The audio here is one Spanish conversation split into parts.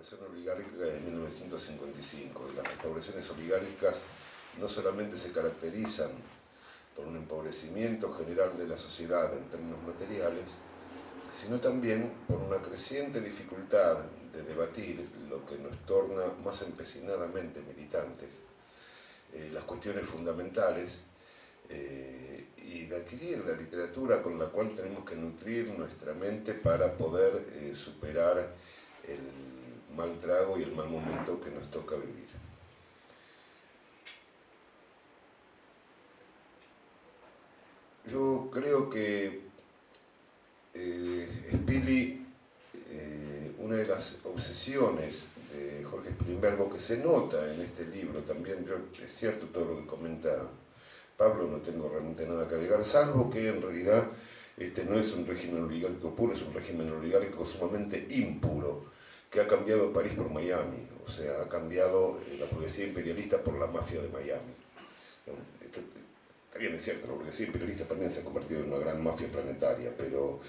restauración oligárquica de 1955. Y las restauraciones oligárquicas no solamente se caracterizan por un empobrecimiento general de la sociedad en términos materiales, sino también por una creciente dificultad de debatir, lo que nos torna más empecinadamente militantes, las cuestiones fundamentales, y de adquirir la literatura con la cual tenemos que nutrir nuestra mente para poder superar el mal trago y el mal momento que nos toca vivir. Yo creo que Spili, una de las obsesiones de Jorge Spilimbergo, que se nota en este libro también, es cierto todo lo que comenta Pablo, no tengo realmente nada que agregar, salvo que en realidad este no es un régimen oligárquico puro, es un régimen oligárquico sumamente impuro, que ha cambiado París por Miami, o sea, ha cambiado la burguesía imperialista por la mafia de Miami. Está bien, es cierto, la burguesía imperialista también se ha convertido en una gran mafia planetaria, pero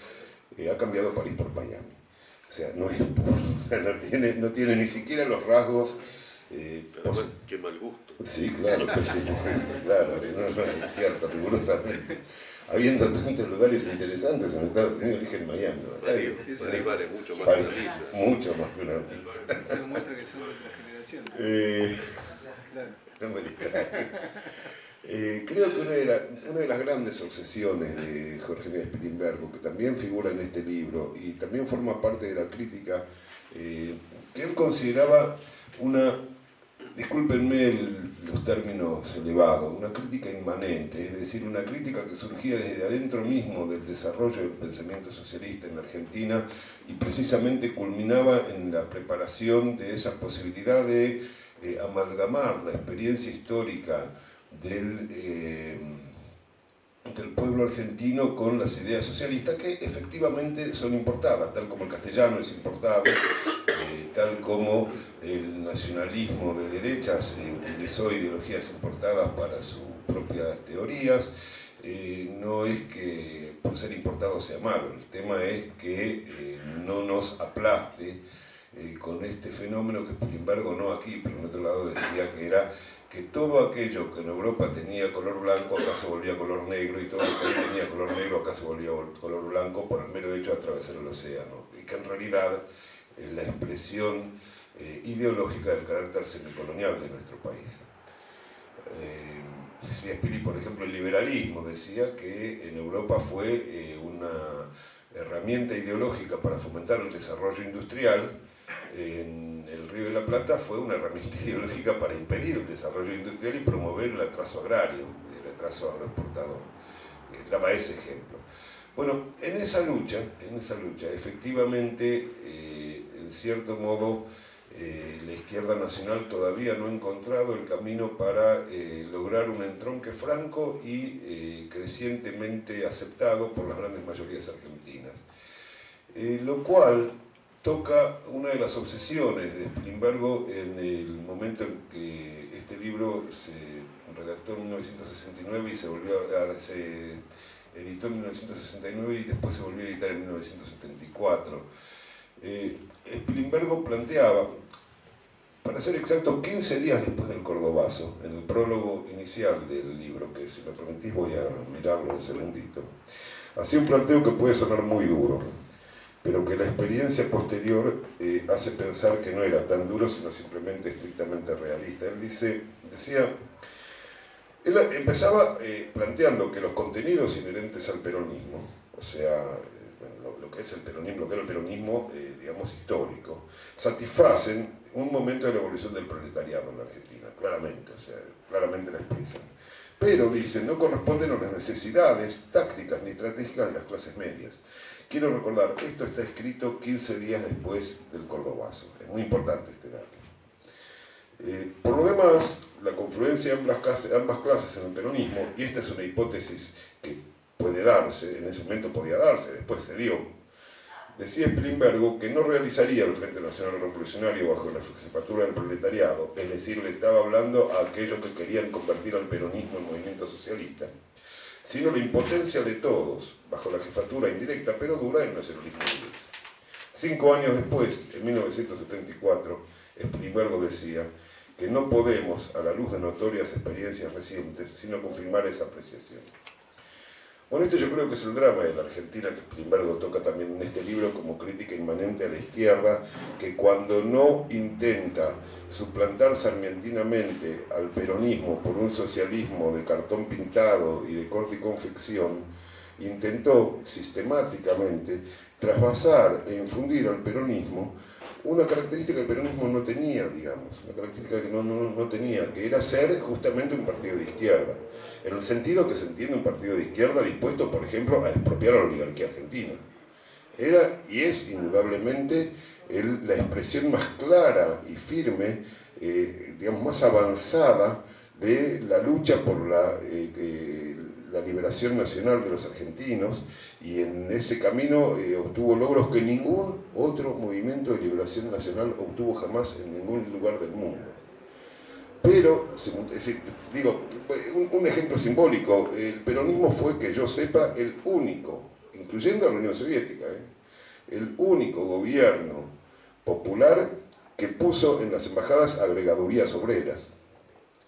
ha cambiado París por Miami. O sea, no es puro, o sea, no tiene ni siquiera los rasgos... Además, qué mal gusto. Sí, claro, pues sí, claro, no, es cierto, rigurosamente. Habiendo tantos lugares interesantes en Estados Unidos, eligen Miami. París vale mucho más que una pizza. Mucho más que una pizza. Se demuestra que son de otra generación. Claro. No me distraigo. Creo que una de las grandes obsesiones de Jorge Luis Spilimbergo, que también figura en este libro y también forma parte de la crítica, que él consideraba una, discúlpenme los términos elevados, una crítica inmanente, es decir, una crítica que surgía desde adentro mismo del desarrollo del pensamiento socialista en la Argentina y precisamente culminaba en la preparación de esa posibilidad de amalgamar la experiencia histórica del pueblo argentino con las ideas socialistas que efectivamente son importadas, tal como el castellano es importado, tal como el nacionalismo de derechas utilizó ideologías importadas para sus propias teorías. No es que por ser importado sea malo, el tema es que no nos aplaste con este fenómeno que Spilimbergo, no aquí, pero en otro lado, decía que era que todo aquello que en Europa tenía color blanco acá se volvía color negro, y todo lo que ahí tenía color negro acá se volvía color blanco por el mero hecho de atravesar el océano, y que en realidad la expresión ideológica del carácter semicolonial de nuestro país. Decía Spili, por ejemplo, el liberalismo decía que en Europa fue una herramienta ideológica para fomentar el desarrollo industrial. En el Río de la Plata fue una herramienta ideológica para impedir el desarrollo industrial y promover el atraso agrario, el atraso agroexportador. Daba ese ejemplo. Bueno, en esa lucha, efectivamente, en cierto modo, la izquierda nacional todavía no ha encontrado el camino para lograr un entronque franco y crecientemente aceptado por las grandes mayorías argentinas. Lo cual toca una de las obsesiones de Spilimbergo en el momento en que este libro se redactó en 1969 y se editó en 1969 y después se volvió a editar en 1974. Spilimbergo planteaba, para ser exacto, 15 días después del Cordobazo, en el prólogo inicial del libro, que si me permitís voy a mirarlo un segundito, hacía un planteo que puede sonar muy duro, pero que la experiencia posterior hace pensar que no era tan duro, sino simplemente estrictamente realista. Él empezaba planteando que los contenidos inherentes al peronismo, o sea, lo que es el peronismo, lo que era el peronismo, digamos, histórico, satisfacen un momento de la evolución del proletariado en la Argentina, claramente, o sea, claramente la expresan. Pero, dicen, no corresponden a las necesidades tácticas ni estratégicas de las clases medias. Quiero recordar, esto está escrito 15 días después del Cordobazo. Es muy importante este dato. Por lo demás, la confluencia de ambas clases en el peronismo, y esta es una hipótesis que puede darse, en ese momento podía darse, después se dio, decía Spilimbergo que no realizaría el Frente Nacional Revolucionario bajo la jefatura del proletariado, es decir, le estaba hablando a aquellos que querían convertir al peronismo en movimiento socialista, sino la impotencia de todos, bajo la jefatura indirecta pero dura del nacionalismo inglés. 5 años después, en 1974, Strindberg decía que no podemos, a la luz de notorias experiencias recientes, sino confirmar esa apreciación. Bueno, esto yo creo que es el drama de la Argentina, que Strindberg toca también en este libro como crítica inmanente a la izquierda, que cuando no intenta suplantar sarmientinamente al peronismo por un socialismo de cartón pintado y de corte y confección, intentó sistemáticamente trasvasar e infundir al peronismo una característica que el peronismo no tenía, digamos, una característica que no tenía, que era ser justamente un partido de izquierda, en el sentido que se entiende un partido de izquierda dispuesto, por ejemplo, a expropiar a la oligarquía argentina. Era y es indudablemente la expresión más clara y firme, digamos, más avanzada de la lucha por la liberación nacional de los argentinos, y en ese camino obtuvo logros que ningún otro movimiento de liberación nacional obtuvo jamás en ningún lugar del mundo. Pero, digo, un ejemplo simbólico, el peronismo fue, que yo sepa, el único, incluyendo a la Unión Soviética, el único gobierno popular que puso en las embajadas agregadurías obreras.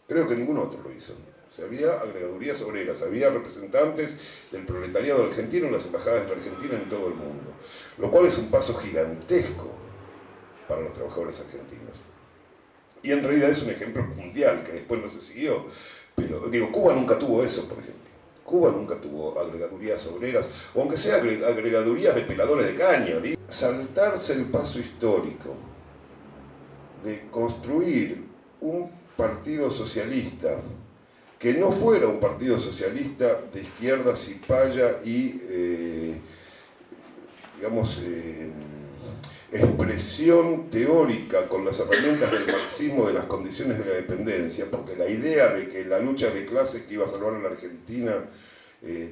Creo que ningún otro lo hizo. O sea, había agregadurías obreras, había representantes del proletariado argentino en las embajadas de la Argentina en todo el mundo, lo cual es un paso gigantesco para los trabajadores argentinos. Y en realidad es un ejemplo mundial que después no se siguió. Pero, digo, Cuba nunca tuvo eso, por ejemplo. Cuba nunca tuvo agregadurías obreras, o aunque sea agregadurías de peladores de caña. Digo. Saltarse el paso histórico de construir un partido socialista que no fuera un partido socialista de izquierda, cipaya y, digamos, expresión teórica con las herramientas del marxismo de las condiciones de la dependencia, porque la idea de que la lucha de clases que iba a salvar a la Argentina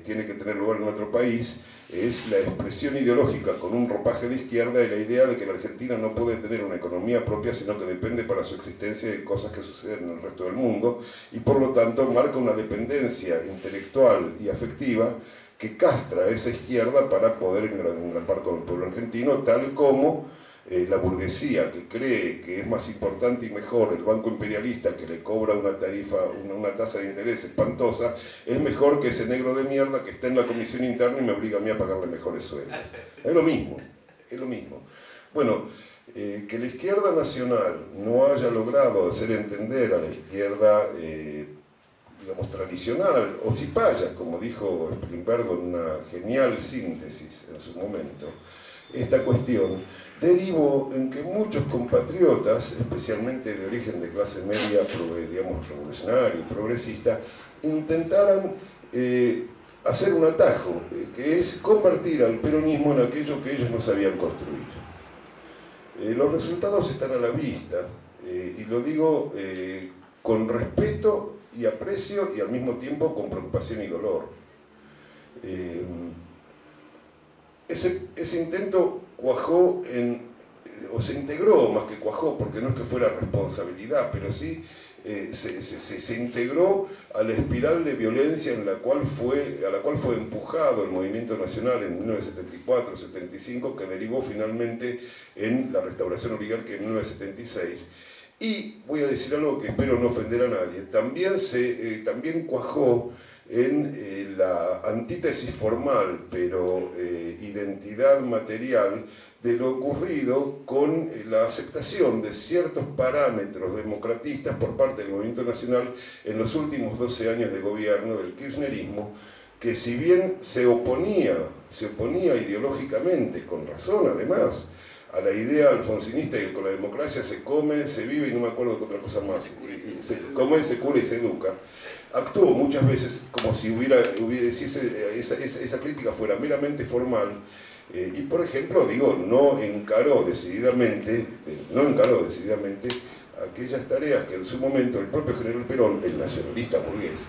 tiene que tener lugar en otro país, es la expresión ideológica con un ropaje de izquierda y la idea de que la Argentina no puede tener una economía propia, sino que depende para su existencia de cosas que suceden en el resto del mundo, y por lo tanto marca una dependencia intelectual y afectiva que castra a esa izquierda para poder engrampar con el pueblo argentino, tal como la burguesía, que cree que es más importante y mejor el banco imperialista, que le cobra una tarifa, una tasa de interés espantosa, es mejor que ese negro de mierda que está en la comisión interna y me obliga a mí a pagarle mejores sueldos. Es lo mismo, es lo mismo. Bueno, que la izquierda nacional no haya logrado hacer entender a la izquierda digamos, tradicional, o cipaya, como dijo Strindberg en una genial síntesis en su momento, esta cuestión derivó en que muchos compatriotas, especialmente de origen de clase media, digamos, revolucionaria y progresista, intentaran hacer un atajo, que es convertir al peronismo en aquello que ellos no sabían construir. Los resultados están a la vista, y lo digo con respeto y aprecio, y al mismo tiempo con preocupación y dolor. Ese intento cuajó o se integró más que cuajó, porque no es que fuera responsabilidad, pero sí se integró a la espiral de violencia a la cual fue empujado el movimiento nacional en 1974-75, que derivó finalmente en la restauración oligárquica en 1976. Y voy a decir algo que espero no ofender a nadie, también cuajó en la antítesis formal, pero identidad material, de lo ocurrido con la aceptación de ciertos parámetros democratistas por parte del movimiento nacional en los últimos 12 años de gobierno del kirchnerismo, que si bien se oponía ideológicamente, con razón además, a la idea alfonsinista de que con la democracia se come, se vive y no me acuerdo qué otra cosa más, se come, se cura y se educa, actuó muchas veces como si esa crítica fuera meramente formal, y por ejemplo, digo, no encaró decididamente aquellas tareas que en su momento el propio general Perón, el nacionalista burgués,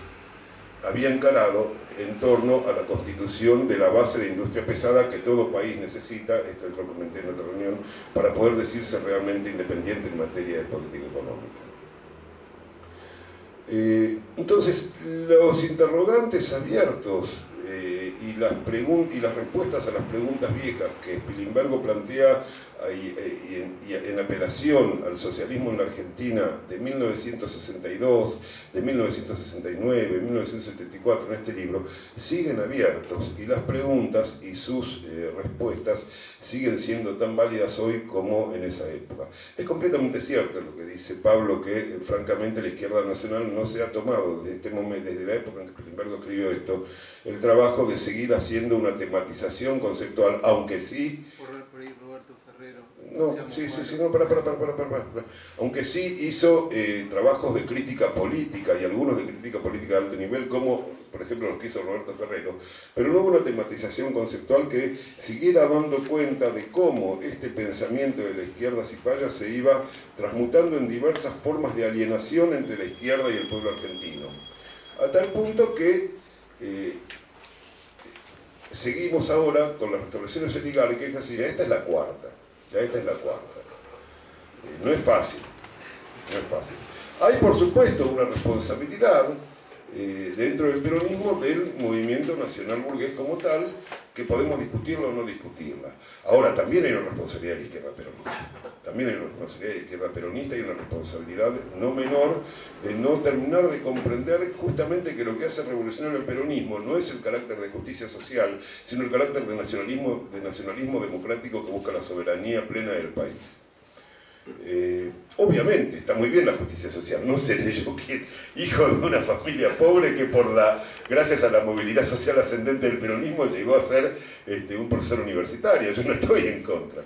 había encarado en torno a la constitución de la base de industria pesada que todo país necesita, esto lo comenté en otra reunión, para poder decirse realmente independiente en materia de política económica. Entonces, los interrogantes abiertos y las respuestas a las preguntas viejas que Spilimbergo plantea y en apelación al socialismo en la Argentina de 1962, de 1969, 1974 en este libro, siguen abiertos, y las preguntas y sus respuestas siguen siendo tan válidas hoy como en esa época. Es completamente cierto lo que dice Pablo, que francamente la izquierda nacional no se ha tomado desde este momento, desde la época en que Spilimbergo escribió esto, el trabajo de seguir haciendo una tematización conceptual, aunque sí... Por ahí Roberto Ferrero. No, sí, no, para. Aunque sí hizo trabajos de crítica política, y algunos de crítica política de alto nivel, como por ejemplo los que hizo Roberto Ferrero, pero no hubo una tematización conceptual que siguiera dando cuenta de cómo este pensamiento de la izquierda cipaya se iba transmutando en diversas formas de alienación entre la izquierda y el pueblo argentino. A tal punto que seguimos ahora con las restauraciones oligárquicas y ya esta es la cuarta. No es fácil. Hay, por supuesto, una responsabilidad dentro del peronismo del movimiento nacional burgués como tal, que podemos discutirla o no discutirla. Ahora, también hay una responsabilidad de la izquierda peronista. Y una responsabilidad no menor de no terminar de comprender justamente que lo que hace revolucionario el peronismo no es el carácter de justicia social, sino el carácter de nacionalismo democrático que busca la soberanía plena del país. Obviamente, está muy bien la justicia social, no seré yo quien, hijo de una familia pobre que gracias a la movilidad social ascendente del peronismo llegó a ser un profesor universitario. Yo no estoy en contra.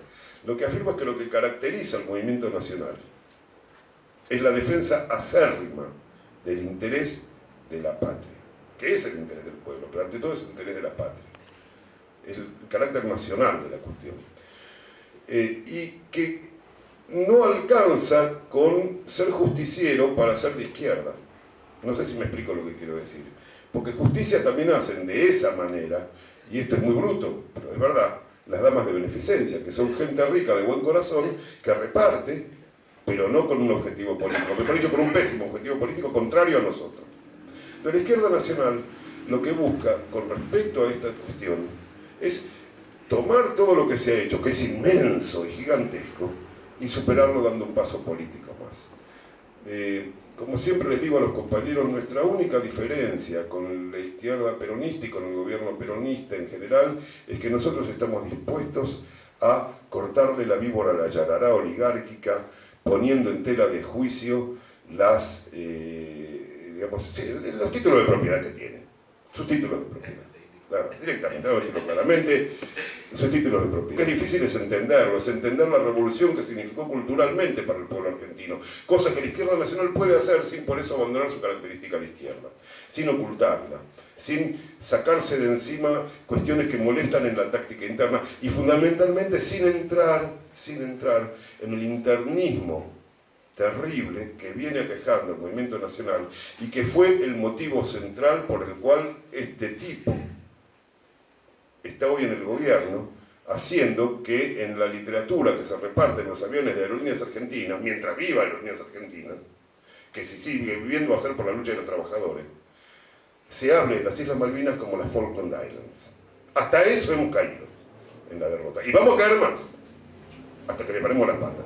Lo que afirmo es que lo que caracteriza al movimiento nacional es la defensa acérrima del interés de la patria, que es el interés del pueblo, pero ante todo es el interés de la patria, el carácter nacional de la cuestión, y que no alcanza con ser justiciero para ser de izquierda. No sé si me explico lo que quiero decir, porque justicia también hacen de esa manera, y esto es muy bruto, pero es verdad, las damas de beneficencia, que son gente rica de buen corazón, que reparte, pero no con un objetivo político, mejor dicho, con un pésimo objetivo político contrario a nosotros. Pero la izquierda nacional lo que busca con respecto a esta cuestión es tomar todo lo que se ha hecho, que es inmenso y gigantesco, y superarlo dando un paso político más. Como siempre les digo a los compañeros, nuestra única diferencia con la izquierda peronista y con el gobierno peronista en general es que nosotros estamos dispuestos a cortarle la víbora a la yarará oligárquica, poniendo en tela de juicio los títulos de propiedad que tienen, sus títulos de propiedad. Claro, directamente, vamos a decirlo claramente, sus títulos de propiedad. Es difícil entenderlo, es entender la revolución que significó culturalmente para el pueblo argentino, cosa que la izquierda nacional puede hacer sin por eso abandonar su característica de izquierda, sin ocultarla, sin sacarse de encima cuestiones que molestan en la táctica interna y fundamentalmente sin entrar en el internismo terrible que viene aquejando el movimiento nacional y que fue el motivo central por el cual este tipo está hoy en el gobierno, haciendo que en la literatura que se reparte en los aviones de Aerolíneas Argentinas, mientras viva Aerolíneas Argentinas, que si sigue viviendo va a ser por la lucha de los trabajadores, se hable de las Islas Malvinas como las Falkland Islands. Hasta eso hemos caído en la derrota. Y vamos a caer más, hasta que le paremos las patas.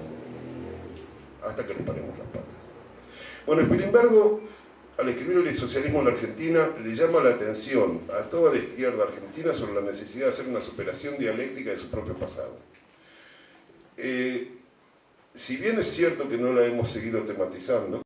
Bueno, Spilimbergo, al escribir el socialismo en la Argentina, le llama la atención a toda la izquierda argentina sobre la necesidad de hacer una superación dialéctica de su propio pasado. Si bien es cierto que no la hemos seguido tematizando,